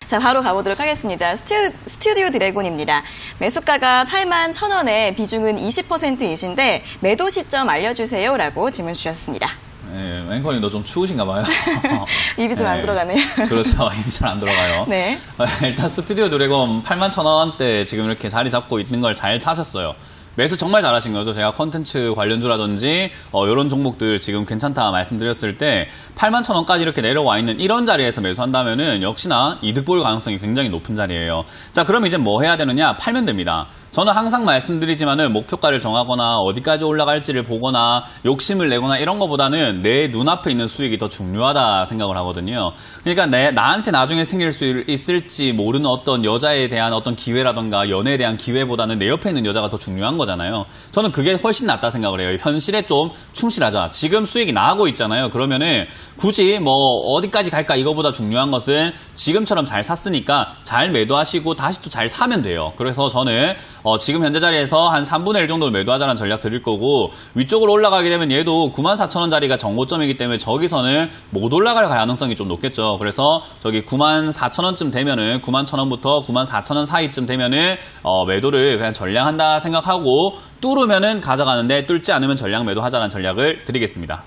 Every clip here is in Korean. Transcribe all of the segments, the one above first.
자, 바로 가보도록 하겠습니다. 스튜디오 드래곤입니다. 매수가가 81,000원에 비중은 20%이신데 매도 시점 알려주세요 라고 질문 주셨습니다. 네, 앵커님도 좀 추우신가 봐요. 입이 좀 안 들어가네요. 그렇죠. 입이 잘 안 들어가요. 네. 일단 스튜디오 드래곤 81,000원대 지금 이렇게 자리 잡고 있는 걸 잘 사셨어요. 매수 정말 잘하신 거죠. 제가 콘텐츠 관련주라든지 이런 종목들 지금 괜찮다 말씀드렸을 때 81,000원까지 이렇게 내려와 있는 이런 자리에서 매수한다면은 역시나 이득 볼 가능성이 굉장히 높은 자리예요. 자, 그럼 이제 뭐 해야 되느냐? 팔면 됩니다. 저는 항상 말씀드리지만은 목표가를 정하거나 어디까지 올라갈지를 보거나 욕심을 내거나 이런 거보다는 내 눈앞에 있는 수익이 더 중요하다 생각을 하거든요. 그러니까 나한테 나중에 생길 수 있을지 모르는 어떤 여자에 대한 어떤 기회라던가 연애에 대한 기회보다는 내 옆에 있는 여자가 더 중요한 거잖아요. 저는 그게 훨씬 낫다 생각을 해요. 현실에 좀 충실하자. 지금 수익이 나고 있잖아요. 그러면은 굳이 뭐 어디까지 갈까 이거보다 중요한 것은 지금처럼 잘 샀으니까 잘 매도하시고 다시 또 잘 사면 돼요. 그래서 저는 지금 현재 자리에서 한 3분의 1 정도 매도하자는 전략 드릴 거고 위쪽으로 올라가게 되면 얘도 94,000원짜리가 정고점이기 때문에 저기서는 못 올라갈 가능성이 좀 높겠죠. 그래서 저기 94,000원쯤 되면은 91,000원부터 94,000원 사이쯤 되면은 매도를 그냥 전량한다 생각하고 뚫으면은 가져가는데 뚫지 않으면 전량 매도하자는 전략을 드리겠습니다.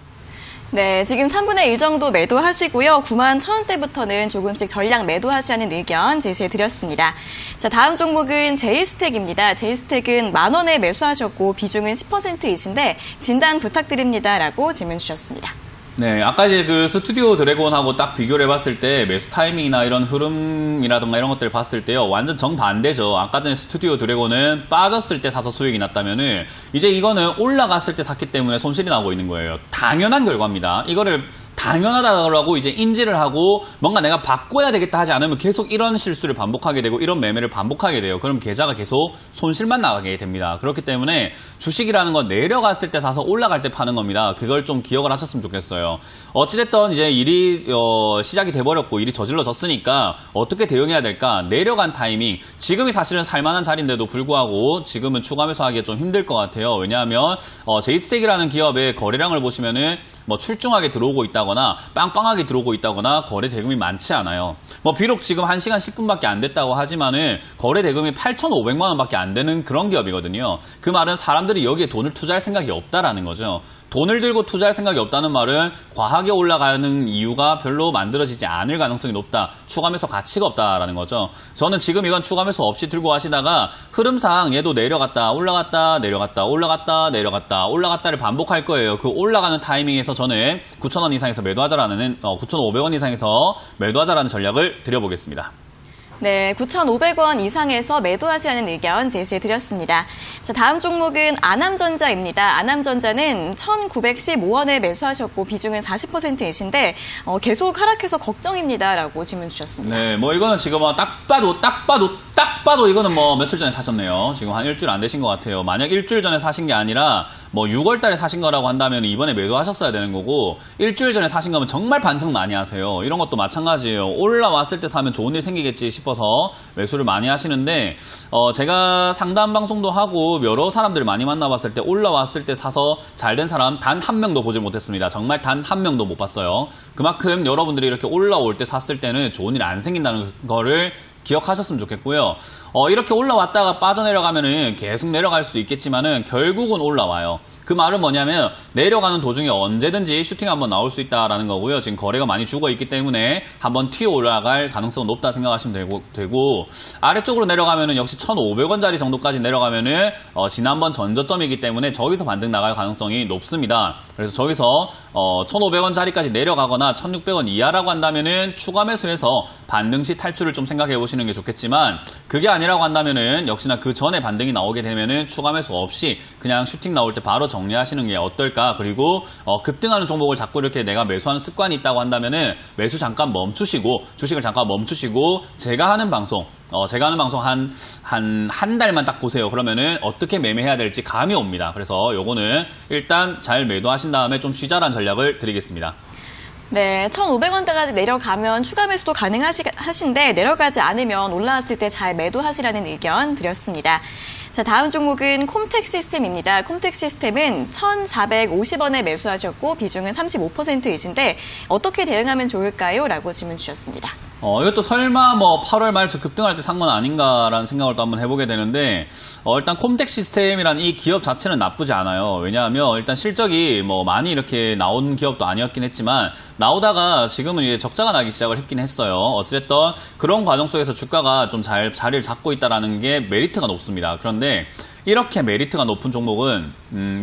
네, 지금 3분의 1 정도 매도하시고요. 91,000원대부터는 조금씩 전량 매도하시라는 의견 제시해드렸습니다. 자, 다음 종목은 제이스택입니다. 제이스택은 10,000원에 매수하셨고 비중은 10%이신데 진단 부탁드립니다 라고 질문 주셨습니다. 네, 아까 이제 그 스튜디오 드래곤하고 딱 비교를 해봤을 때 매수 타이밍이나 이런 흐름이라든가 이런 것들을 봤을 때요, 완전 정반대죠. 아까 전에 스튜디오 드래곤은 빠졌을 때 사서 수익이 났다면은 이제 이거는 올라갔을 때 샀기 때문에 손실이 나고 있는 거예요. 당연한 결과입니다. 이거를 당연하다고 이제 인지를 하고 뭔가 내가 바꿔야 되겠다 하지 않으면 계속 이런 실수를 반복하게 되고 이런 매매를 반복하게 돼요. 그럼 계좌가 계속 손실만 나가게 됩니다. 그렇기 때문에 주식이라는 건 내려갔을 때 사서 올라갈 때 파는 겁니다. 그걸 좀 기억을 하셨으면 좋겠어요. 어찌됐든 이제 일이 시작이 돼버렸고 일이 저질러졌으니까 어떻게 대응해야 될까? 내려간 타이밍, 지금이 사실은 살만한 자리인데도 불구하고 지금은 추가 매수하기가 좀 힘들 것 같아요. 왜냐하면 제이스택이라는 기업의 거래량을 보시면은 뭐 출중하게 들어오고 있다거나 빵빵하게 들어오고 있다거나 거래 대금이 많지 않아요. 뭐 비록 지금 1시간 10분밖에 안 됐다고 하지만은 거래 대금이 8,500만 원밖에 안 되는 그런 기업이거든요. 그 말은 사람들이 여기에 돈을 투자할 생각이 없다라는 거죠. 돈을 들고 투자할 생각이 없다는 말은 과하게 올라가는 이유가 별로 만들어지지 않을 가능성이 높다. 추가 매수 가치가 없다라는 거죠. 저는 지금 이건 추가 매수 없이 들고 하시다가 흐름상 얘도 내려갔다 올라갔다 내려갔다 올라갔다 내려갔다 올라갔다를 반복할 거예요. 그 올라가는 타이밍에서 저는 9,000원 이상에서 매도하자라는 9,500원 이상에서 매도하자라는 전략을 드려보겠습니다. 네, 9,500원 이상에서 매도하시라는 의견 제시해드렸습니다. 자, 다음 종목은 아남전자입니다. 아남전자는 1,915원에 매수하셨고 비중은 40%이신데 계속 하락해서 걱정입니다 라고 질문 주셨습니다. 네, 뭐 이거는 지금 딱 봐도 이거는 뭐 며칠 전에 사셨네요. 지금 한 일주일 안 되신 것 같아요. 만약 일주일 전에 사신 게 아니라 뭐 6월 달에 사신 거라고 한다면 이번에 매도하셨어야 되는 거고, 일주일 전에 사신 거면 정말 반성 많이 하세요. 이런 것도 마찬가지예요. 올라왔을 때 사면 좋은 일 생기겠지 싶어서 매수를 많이 하시는데, 제가 상담 방송도 하고 여러 사람들 많이 만나봤을 때 올라왔을 때 사서 잘 된 사람 단 한 명도 보지 못했습니다. 정말 단 한 명도 못 봤어요. 그만큼 여러분들이 이렇게 올라올 때 샀을 때는 좋은 일 안 생긴다는 거를 기억하셨으면 좋겠고요. 이렇게 올라왔다가 빠져내려가면은 계속 내려갈 수도 있겠지만은 결국은 올라와요. 그 말은 뭐냐면 내려가는 도중에 언제든지 슈팅 한번 나올 수 있다라는 거고요. 지금 거래가 많이 죽어있기 때문에 한번 튀어 올라갈 가능성은 높다 생각하시면 되고 아래쪽으로 내려가면은 역시 1,500원짜리 정도까지 내려가면은 지난번 전저점이기 때문에 저기서 반등 나갈 가능성이 높습니다. 그래서 저기서 1,500원짜리까지 내려가거나 1,600원 이하라고 한다면은 추가 매수해서 반등 시 탈출을 좀 생각해 보시는 게 좋겠지만, 그게 아니라고 한다면은 역시나 그 전에 반등이 나오게 되면은 추가 매수 없이 그냥 슈팅 나올 때 바로 정리하시는 게 어떨까. 그리고 급등하는 종목을 자꾸 이렇게 내가 매수하는 습관이 있다고 한다면은 매수 잠깐 멈추시고 주식을 잠깐 멈추시고 제가 하는 방송 한 달만 딱 보세요. 그러면은 어떻게 매매해야 될지 감이 옵니다. 그래서 요거는 일단 잘 매도하신 다음에 좀 쉬자라는 전략을 드리겠습니다. 네, 1,500원대까지 내려가면 추가 매수도 가능하신데 내려가지 않으면 올라왔을 때 잘 매도하시라는 의견 드렸습니다. 자, 다음 종목은 콤텍 시스템입니다. 콤텍 시스템은 1,450원에 매수하셨고 비중은 35%이신데 어떻게 대응하면 좋을까요? 라고 질문 주셨습니다. 이것도 설마 뭐 8월 말쯤 급등할 때 산 건 아닌가라는 생각을 또 한번 해보게 되는데, 일단 콤텍 시스템이라는 이 기업 자체는 나쁘지 않아요. 왜냐하면 일단 실적이 뭐 많이 이렇게 나온 기업도 아니었긴 했지만, 나오다가 지금은 이제 적자가 나기 시작을 했긴 했어요. 어쨌든 그런 과정 속에서 주가가 좀 잘 자리를 잡고 있다라는 게 메리트가 높습니다. 그런데 이렇게 메리트가 높은 종목은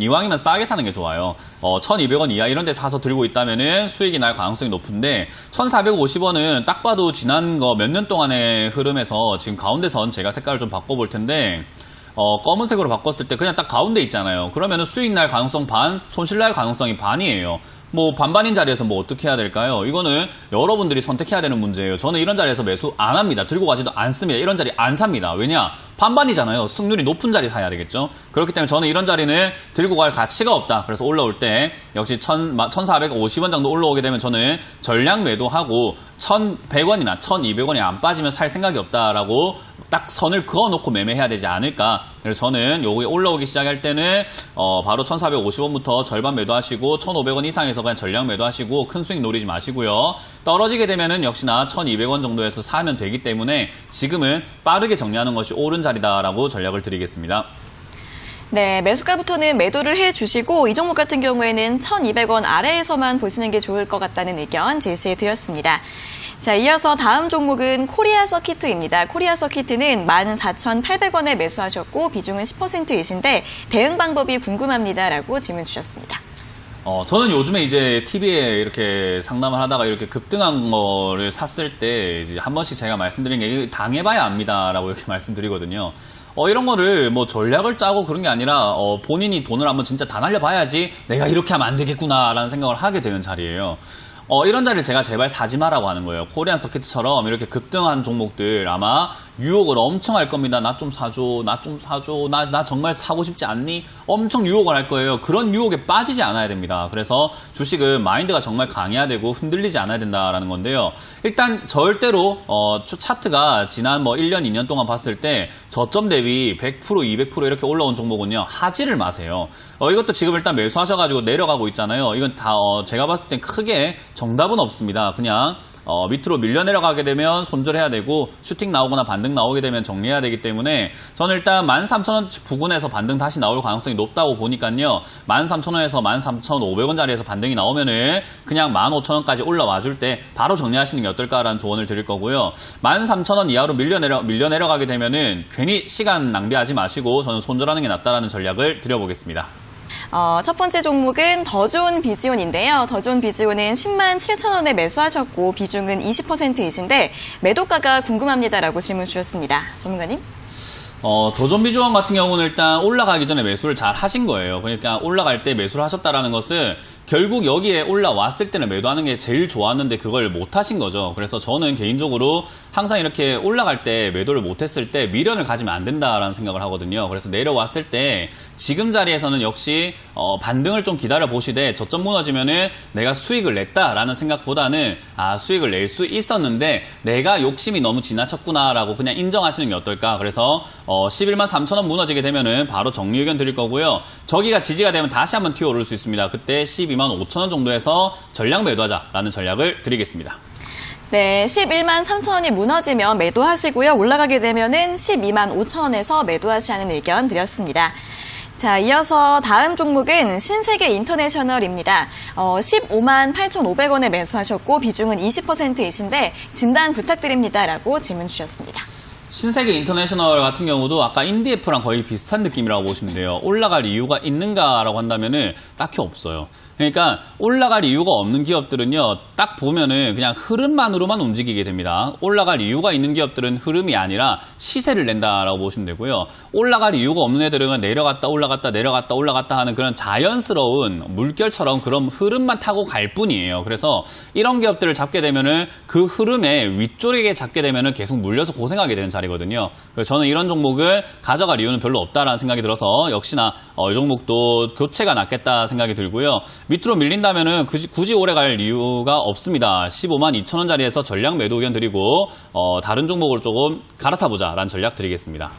이왕이면 싸게 사는 게 좋아요. 1,200원 이하 이런 데 사서 들고 있다면은 수익이 날 가능성이 높은데 1,450원은 딱 봐도 지난 거 몇 년 동안의 흐름에서 지금 가운데 선 제가 색깔을 좀 바꿔볼 텐데 검은색으로 바꿨을 때 그냥 딱 가운데 있잖아요. 그러면은 수익 날 가능성 반, 손실 날 가능성이 반이에요. 뭐 반반인 자리에서 뭐 어떻게 해야 될까요? 이거는 여러분들이 선택해야 되는 문제예요. 저는 이런 자리에서 매수 안 합니다. 들고 가지도 않습니다. 이런 자리 안 삽니다. 왜냐? 반반이잖아요. 승률이 높은 자리 사야 되겠죠? 그렇기 때문에 저는 이런 자리는 들고 갈 가치가 없다. 그래서 올라올 때 역시 1,450원 정도 올라오게 되면 저는 전량 매도하고 1,100원이나 1,200원이 안 빠지면 살 생각이 없다라고 딱 선을 그어놓고 매매해야 되지 않을까. 그래서 저는 요게 올라오기 시작할 때는 바로 1,450원부터 절반 매도하시고 1,500원 이상에서 그냥 전량 매도하시고 큰 수익 노리지 마시고요. 떨어지게 되면은 역시나 1,200원 정도에서 사면 되기 때문에 지금은 빠르게 정리하는 것이 옳은 자리다라고 전략을 드리겠습니다. 네, 매수가부터는 매도를 해주시고 이 종목 같은 경우에는 1,200원 아래에서만 보시는 게 좋을 것 같다는 의견 제시해드렸습니다. 자, 이어서 다음 종목은 코리아 서키트입니다. 코리아 서키트는 14,800원에 매수하셨고 비중은 10%이신데 대응 방법이 궁금합니다라고 질문 주셨습니다. 저는 요즘에 이제 TV에 이렇게 상담을 하다가 이렇게 급등한 거를 샀을 때 이제 한 번씩 제가 말씀드린 게 당해봐야 압니다라고 이렇게 말씀드리거든요. 이런 거를 뭐 전략을 짜고 그런 게 아니라 본인이 돈을 한번 진짜 다 날려봐야지 내가 이렇게 하면 안 되겠구나라는 생각을 하게 되는 자리예요. 이런 자리를 제가 제발 사지 마라고 하는 거예요. 코리안 서킷처럼 이렇게 급등한 종목들 아마 유혹을 엄청 할 겁니다. 나 좀 사줘, 나 좀 사줘, 나 정말 사고 싶지 않니? 엄청 유혹을 할 거예요. 그런 유혹에 빠지지 않아야 됩니다. 그래서 주식은 마인드가 정말 강해야 되고 흔들리지 않아야 된다라는 건데요. 일단 절대로 차트가 지난 뭐 1년, 2년 동안 봤을 때 저점 대비 100%, 200% 이렇게 올라온 종목은요. 하지를 마세요. 이것도 지금 일단 매수하셔가지고 내려가고 있잖아요. 이건 다 제가 봤을 땐 크게 정답은 없습니다. 그냥 밑으로 밀려 내려가게 되면 손절해야 되고 슈팅 나오거나 반등 나오게 되면 정리해야 되기 때문에 저는 일단 13,000원 부근에서 반등 다시 나올 가능성이 높다고 보니까요. 13,000원에서 13,500원 자리에서 반등이 나오면은 그냥 15,000원까지 올라와 줄 때 바로 정리하시는 게 어떨까라는 조언을 드릴 거고요. 13,000원 이하로 밀려 내려가게 되면은 괜히 시간 낭비하지 마시고 저는 손절하는 게 낫다라는 전략을 드려보겠습니다. 첫 번째 종목은 더 좋은 비지온인데요. 더 좋은 비지온은 107,000원에 매수하셨고 비중은 20%이신데 매도가가 궁금합니다라고 질문 주셨습니다. 전문가님? 더존 비주원 같은 경우는 일단 올라가기 전에 매수를 잘 하신 거예요. 그러니까 올라갈 때 매수를 하셨다라는 것은 결국 여기에 올라왔을 때는 매도하는 게 제일 좋았는데 그걸 못 하신 거죠. 그래서 저는 개인적으로 항상 이렇게 올라갈 때 매도를 못 했을 때 미련을 가지면 안 된다라는 생각을 하거든요. 그래서 내려왔을 때 지금 자리에서는 역시 반등을 좀 기다려 보시되 저점 무너지면은 내가 수익을 냈다라는 생각보다는 수익을 낼 수 있었는데 내가 욕심이 너무 지나쳤구나라고 그냥 인정하시는 게 어떨까. 그래서 11만 3천원 무너지게 되면은 바로 정리 의견 드릴 거고요. 저기가 지지가 되면 다시 한번 튀어오를 수 있습니다. 그때 12만 5천원 정도에서 전략 매도하자라는 전략을 드리겠습니다. 네, 11만 3천원이 무너지면 매도하시고요. 올라가게 되면은 12만 5천원에서 매도하시라는 의견 드렸습니다. 자, 이어서 다음 종목은 신세계 인터내셔널입니다. 15만 8,500원에 매수하셨고 비중은 20%이신데 진단 부탁드립니다라고 질문 주셨습니다. 신세계 인터내셔널 같은 경우도 아까 인디에프랑 거의 비슷한 느낌이라고 보시면 돼요. 올라갈 이유가 있는가라고 한다면은 딱히 없어요. 그러니까 올라갈 이유가 없는 기업들은요, 딱 보면은 그냥 흐름만으로만 움직이게 됩니다. 올라갈 이유가 있는 기업들은 흐름이 아니라 시세를 낸다라고 보시면 되고요. 올라갈 이유가 없는 애들은 내려갔다 올라갔다 내려갔다 올라갔다 하는 그런 자연스러운 물결처럼 그런 흐름만 타고 갈 뿐이에요. 그래서 이런 기업들을 잡게 되면은 그 흐름에 위쪽에 잡게 되면은 계속 물려서 고생하게 되는 자리거든요. 그래서 저는 이런 종목을 가져갈 이유는 별로 없다라는 생각이 들어서 역시나 이 종목도 교체가 낫겠다 생각이 들고요. 밑으로 밀린다면은 굳이 오래 갈 이유가 없습니다. 15만 2천원 자리에서 전략 매도 의견 드리고 다른 종목을 조금 갈아타보자라는 전략 드리겠습니다.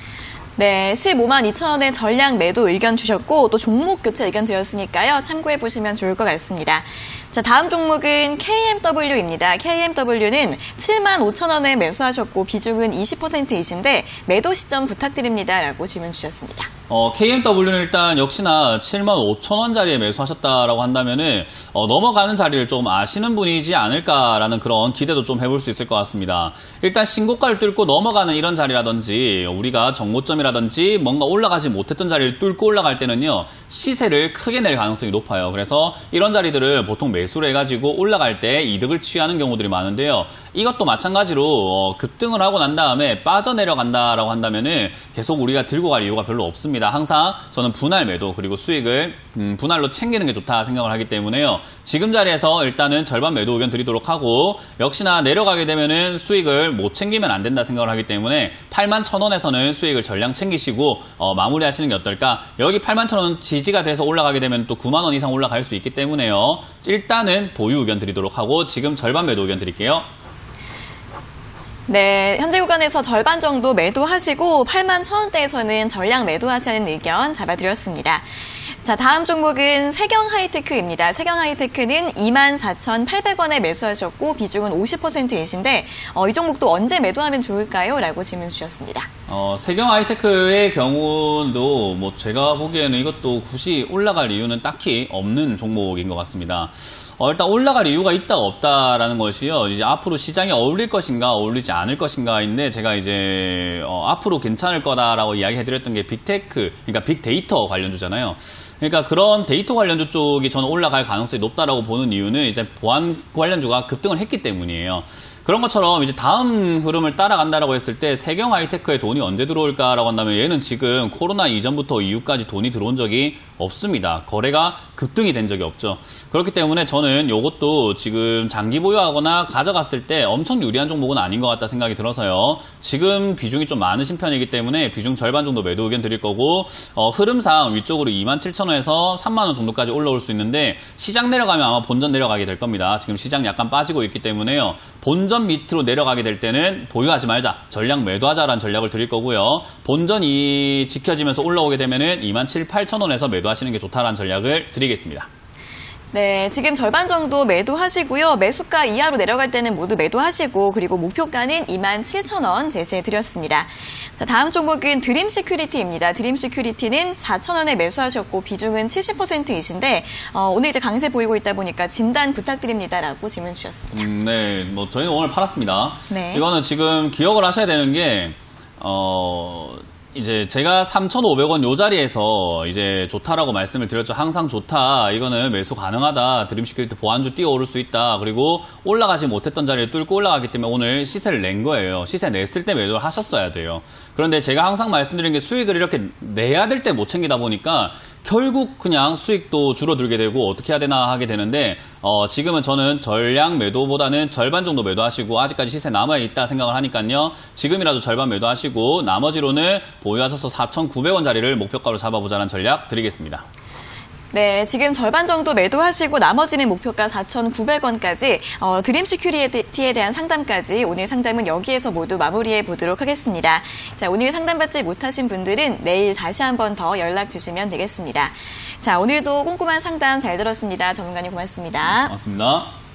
네, 15만 2천원의 전략 매도 의견 주셨고 또 종목 교체 의견 드렸으니까요. 참고해 보시면 좋을 것 같습니다. 자, 다음 종목은 KMW입니다. KMW는 75,000원에 매수하셨고 비중은 20%이신데 매도 시점 부탁드립니다. 라고 질문 주셨습니다. KMW는 일단 역시나 75,000원짜리에 매수하셨다라고 한다면은 넘어가는 자리를 좀 아시는 분이지 않을까라는 그런 기대도 좀 해볼 수 있을 것 같습니다. 일단 신고가를 뚫고 넘어가는 이런 자리라든지 우리가 정고점이라든지 뭔가 올라가지 못했던 자리를 뚫고 올라갈 때는요 시세를 크게 낼 가능성이 높아요. 그래서 이런 자리들을 보통 매수를 해가지고 올라갈 때 이득을 취하는 경우들이 많은데요. 이것도 마찬가지로 급등을 하고 난 다음에 빠져내려간다라고 한다면은 계속 우리가 들고 갈 이유가 별로 없습니다. 항상 저는 분할 매도 그리고 수익을 분할로 챙기는 게 좋다 생각을 하기 때문에요. 지금 자리에서 일단은 절반 매도 의견 드리도록 하고 역시나 내려가게 되면은 수익을 못 챙기면 안 된다 생각을 하기 때문에 81,000원에서는 수익을 전량 챙기시고 마무리하시는 게 어떨까? 여기 81,000원 지지가 돼서 올라가게 되면 또 9만 원 이상 올라갈 수 있기 때문에요. 일단은 보유 의견 드리도록 하고 지금 절반 매도 의견 드릴게요. 네, 현재 구간에서 절반 정도 매도하시고 81,000원대에서는 전량 매도하시는 의견 잡아드렸습니다. 자, 다음 종목은 세경하이테크입니다. 세경하이테크는 24,800원에 매수하셨고 비중은 50%이신데 이 종목도 언제 매도하면 좋을까요? 라고 질문 주셨습니다. 세경하이테크의 경우도 뭐 제가 보기에는 이것도 굳이 올라갈 이유는 딱히 없는 종목인 것 같습니다. 일단 올라갈 이유가 있다 없다라는 것이요. 이제 앞으로 시장에 어울릴 것인가 어울리지 않을 것인가인데 제가 이제 앞으로 괜찮을 거다라고 이야기해드렸던 게 빅테크, 그러니까 빅데이터 관련주잖아요. 그러니까 그런 데이터 관련주 쪽이 저는 올라갈 가능성이 높다라고 보는 이유는 이제 보안 관련주가 급등을 했기 때문이에요. 그런 것처럼 이제 다음 흐름을 따라간다라고 했을 때 세경 하이테크에 돈이 언제 들어올까라고 한다면 얘는 지금 코로나 이전부터 이후까지 돈이 들어온 적이 없습니다. 거래가 급등이 된 적이 없죠. 그렇기 때문에 저는 이것도 지금 장기 보유하거나 가져갔을 때 엄청 유리한 종목은 아닌 것 같다 생각이 들어서요. 지금 비중이 좀 많으신 편이기 때문에 비중 절반 정도 매도 의견 드릴 거고 흐름상 위쪽으로 27,000원에서 3만원 정도까지 올라올 수 있는데 시장 내려가면 아마 본전 내려가게 될 겁니다. 지금 시장 약간 빠지고 있기 때문에요. 본전 밑으로 내려가게 될 때는 보유하지 말자, 전량 매도하자라는 전략을 드릴 거고요. 본전이 지켜지면서 올라오게 되면은 27,800원에서 매도하시는 게 좋다라는 전략을 드리겠습니다. 네, 지금 절반 정도 매도하시고요. 매수가 이하로 내려갈 때는 모두 매도하시고 그리고 목표가는 27,000원 제시해드렸습니다. 자, 다음 종목은 드림시큐리티입니다. 드림시큐리티는 4,000원에 매수하셨고 비중은 70%이신데 오늘 이제 강세 보이고 있다 보니까 진단 부탁드립니다라고 질문 주셨습니다. 네, 뭐 저희는 오늘 팔았습니다. 네. 이거는 지금 기억을 하셔야 되는 게 이제 제가 3,500원 요 자리에서 이제 좋다라고 말씀을 드렸죠. 항상 좋다. 이거는 매수 가능하다. 드림시큐리티 보안주 뛰어오를 수 있다. 그리고 올라가지 못했던 자리를 뚫고 올라가기 때문에 오늘 시세를 낸 거예요. 시세 냈을 때 매도를 하셨어야 돼요. 그런데 제가 항상 말씀드린 게 수익을 이렇게 내야 될 때 못 챙기다 보니까 결국 그냥 수익도 줄어들게 되고 어떻게 해야 되나 하게 되는데 지금은 저는 전량 매도보다는 절반 정도 매도하시고 아직까지 시세 남아있다 생각을 하니까요. 지금이라도 절반 매도하시고 나머지로는 보유하셔서 4,900원 자리를 목표가로 잡아보자는 전략 드리겠습니다. 네, 지금 절반 정도 매도하시고 나머지는 목표가 4,900원까지 드림시큐리티에 대한 상담까지 오늘 상담은 여기에서 모두 마무리해 보도록 하겠습니다. 자, 오늘 상담받지 못하신 분들은 내일 다시 한 번 더 연락 주시면 되겠습니다. 자, 오늘도 꼼꼼한 상담 잘 들었습니다. 전문가님 고맙습니다. 고맙습니다.